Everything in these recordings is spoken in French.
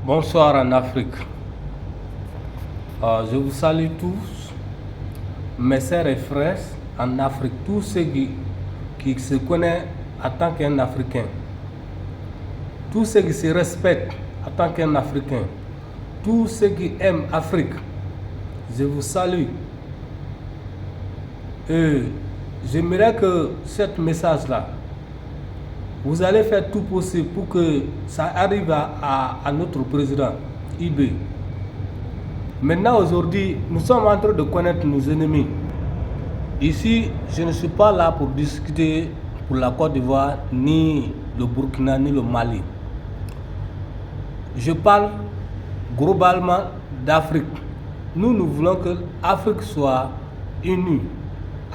Bonsoir en Afrique. Je vous salue tous, mes sœurs et frères en Afrique, tous ceux qui se connaissent en tant qu'un Africain, tous ceux qui se respectent en tant qu'un Africain, tous ceux qui aiment l'Afrique. Je vous salue. Et j'aimerais que ce message-là, vous allez faire tout possible pour que ça arrive à notre président, IB. Maintenant, aujourd'hui, nous sommes en train de connaître nos ennemis. Ici, je ne suis pas là pour discuter pour la Côte d'Ivoire, ni le Burkina, ni le Mali. Je parle globalement d'Afrique. Nous voulons que l'Afrique soit unie,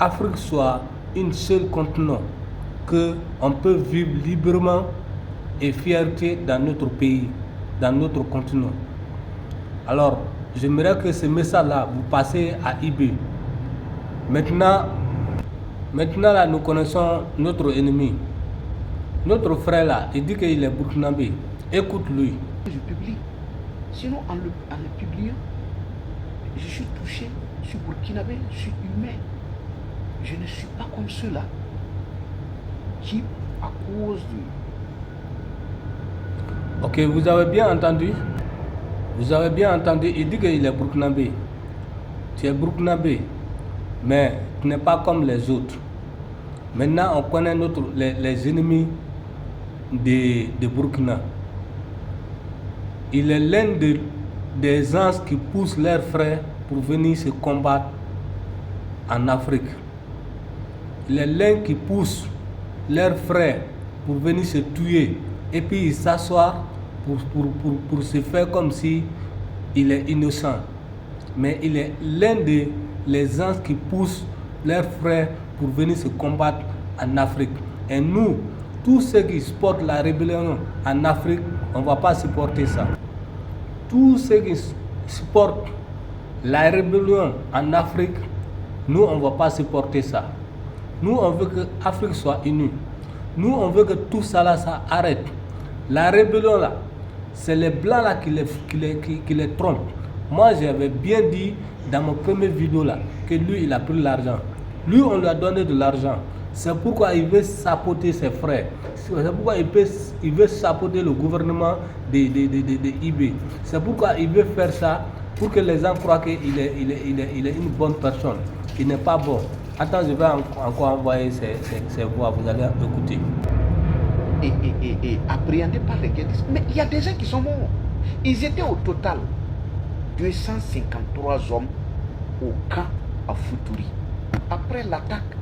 l'Afrique soit une seule continent, qu'on peut vivre librement et fierté dans notre pays, dans notre continent. Alors, j'aimerais que ce message-là, vous passez à IB. Maintenant là, nous connaissons notre ennemi. Notre frère là, il dit qu'il est burkinabé. Écoute-lui. Je publie. Sinon, en le publiant, je suis touché, je suis burkinabé, je suis humain. Je ne suis pas comme ceux-là qui, à cause de... Ok, vous avez bien entendu? Vous avez bien entendu, il dit qu'il est burkinabé. Tu es burkinabé, mais tu n'es pas comme les autres. Maintenant, on connaît les ennemis de Burkina. Il est l'un des gens qui poussent leurs frères pour venir se combattre en Afrique. Il est l'un qui pousse leurs frères pour venir se tuer et puis s'asseoir pour se faire comme si il est innocent. Mais il est l'un des gens qui poussent leurs frères pour venir se combattre en Afrique. Et nous, tous ceux qui supportent la rébellion en Afrique, on ne va pas supporter ça. Tous ceux qui supportent la rébellion en Afrique, nous, on ne va pas supporter ça. Nous, on veut que l'Afrique soit unie. Nous, on veut que tout ça là, ça arrête. La rébellion là, c'est les blancs là qui les trompent. Moi, j'avais bien dit dans mon première vidéo là que lui, il a pris l'argent. Lui, on lui a donné de l'argent. C'est pourquoi il veut saboter ses frères. C'est pourquoi il veut saboter le gouvernement de IB. C'est pourquoi il veut faire ça pour que les gens croient qu'il est une bonne personne. Il n'est pas bon. Attends, je vais encore envoyer ces voix, vous allez écouter. Et appréhendés par les guerres. Mais il y a des gens qui sont morts. Ils étaient au total 253 hommes au camp à Futuri. Après l'attaque,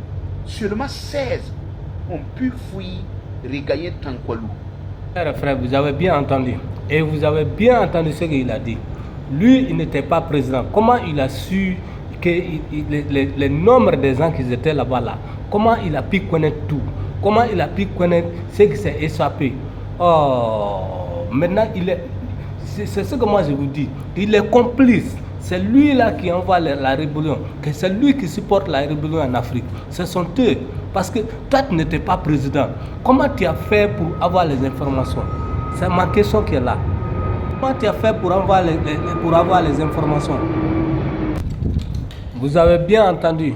seulement 16 ont pu fuir, regagner Tankwalou. Frère, vous avez bien entendu. Et vous avez bien entendu ce qu'il a dit. Lui, il n'était pas président. Comment il a su que le nombre de gens qui étaient là-bas là? Comment il a pu connaître tout? Comment il a pu connaître ce qui s'est échappé? Oh, maintenant, c'est ce que moi je vous dis. Il est complice. C'est lui là qui envoie la rébellion. C'est lui qui supporte la rébellion en Afrique. Ce sont eux. Parce que toi, tu n'étais pas président. Comment tu as fait pour avoir les informations? C'est ma question qui est là. Comment tu as fait pour avoir les informations? Vous avez bien entendu.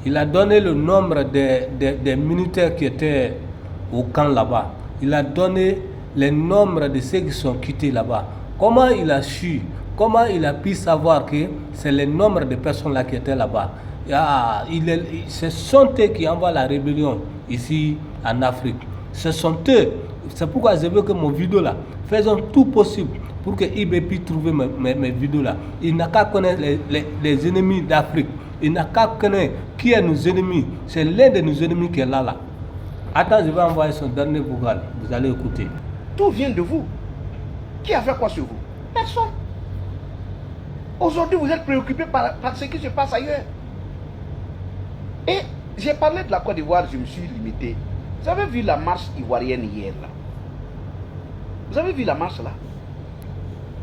Il a donné le nombre des militaires qui étaient au camp là-bas. Il a donné le nombre de ceux qui sont quittés là-bas. Comment il a su? Comment il a pu savoir que c'est le nombre de personnes là qui étaient là-bas? Ce sont eux qui envoient la rébellion ici en Afrique. Ce sont eux. C'est pourquoi je veux que mon vidéo là, faisons tout possible pour que IB puisse trouver mes vidéos là. Il n'a qu'à connaître les ennemis d'Afrique. Il n'a qu'à connaître qui est nos ennemis. C'est l'un de nos ennemis qui est là. Attends, je vais envoyer son dernier vocal. Vous allez écouter. Tout vient de vous. Qui a fait quoi sur vous? Personne. Aujourd'hui, vous êtes préoccupé par ce qui se passe ailleurs. Et j'ai parlé de la Côte d'Ivoire, je me suis limité. Vous avez vu la marche ivoirienne hier là? Vous avez vu la marche là?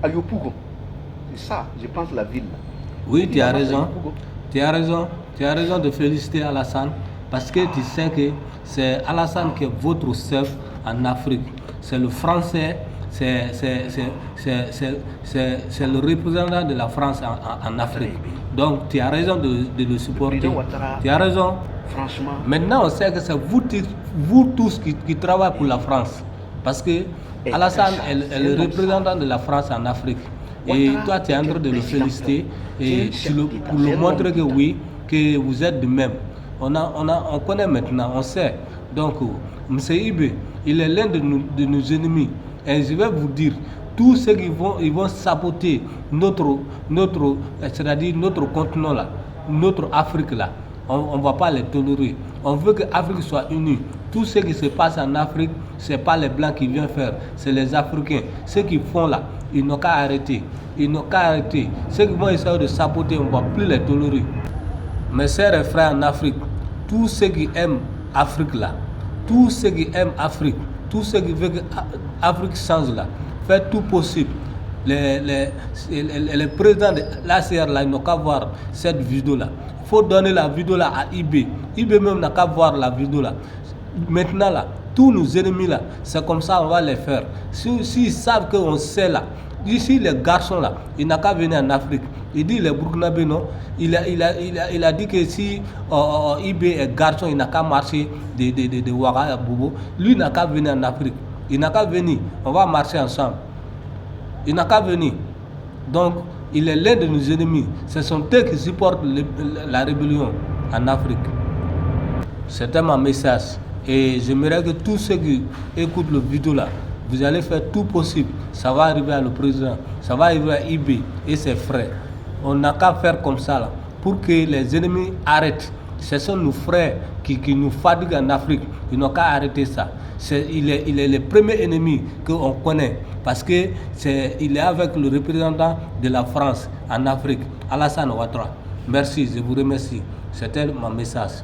À Yopougon. C'est ça, je pense, la ville là. Oui, tu as raison. Tu as raison. Tu as raison de féliciter Alassane. Parce que tu sais que c'est Alassane qui est votre chef en Afrique. C'est le français c'est le représentant de la France en Afrique. Donc tu as raison de le supporter. Tu as raison. Franchement. Maintenant, on sait que c'est vous tous qui travaillez pour la France. Parce que Alassane est le représentant de la France en Afrique. Et toi, tu es en train de le féliciter et pour le montrer que oui, que vous êtes de même. On connaît maintenant, on sait. Donc, M. Ibé, il est l'un de nos ennemis. Et je vais vous dire, tous ceux qui vont saboter c'est-à-dire notre continent là, notre Afrique là, on ne va pas les tolérer. On veut que l'Afrique soit unie. Tout ce qui se passe en Afrique, ce n'est pas les Blancs qui viennent faire, c'est les Africains. Ceux qui font là, ils n'ont qu'à arrêter. Ils n'ont qu'à arrêter. Ceux qui vont essayer de saboter, on ne va plus les tolérer. Mes sœurs et frères en Afrique, tous ceux qui aiment l'Afrique là, tous ceux qui aiment l'Afrique, tous ceux qui veulent que l'Afrique change là, faites tout possible. Les présidents de l'ACR là, ils n'ont qu'à voir cette vidéo là. Il faut donner la vidéo là à IB. IB même n'a qu'à voir la vidéo là. Maintenant là, tous nos ennemis là, c'est comme ça on va les faire. S'ils savent qu'on sait là, ici les garçons là, il n'a qu'à venir en Afrique. Il dit les Burkinabés non, il a dit que si IB est garçon, il n'a qu'à marcher de Ouaga à Bobo. Lui n'a qu'à venir en Afrique. Il n'a qu'à venir, on va marcher ensemble. Il n'a qu'à venir. Donc, il est l'un de nos ennemis. Ce sont eux qui supportent la rébellion en Afrique. C'était mon message. Et j'aimerais que tous ceux qui écoutent la vidéo là, vous allez faire tout possible. Ça va arriver à le président, ça va arriver à IB et ses frères. On n'a qu'à faire comme ça là, pour que les ennemis arrêtent. Ce sont nos frères qui nous fatiguent en Afrique. Ils n'ont qu'à arrêter ça. Il est le premier ennemi qu'on connaît. Parce qu'il est avec le représentant de la France en Afrique, Alassane Ouattara. Merci, je vous remercie. C'était mon message.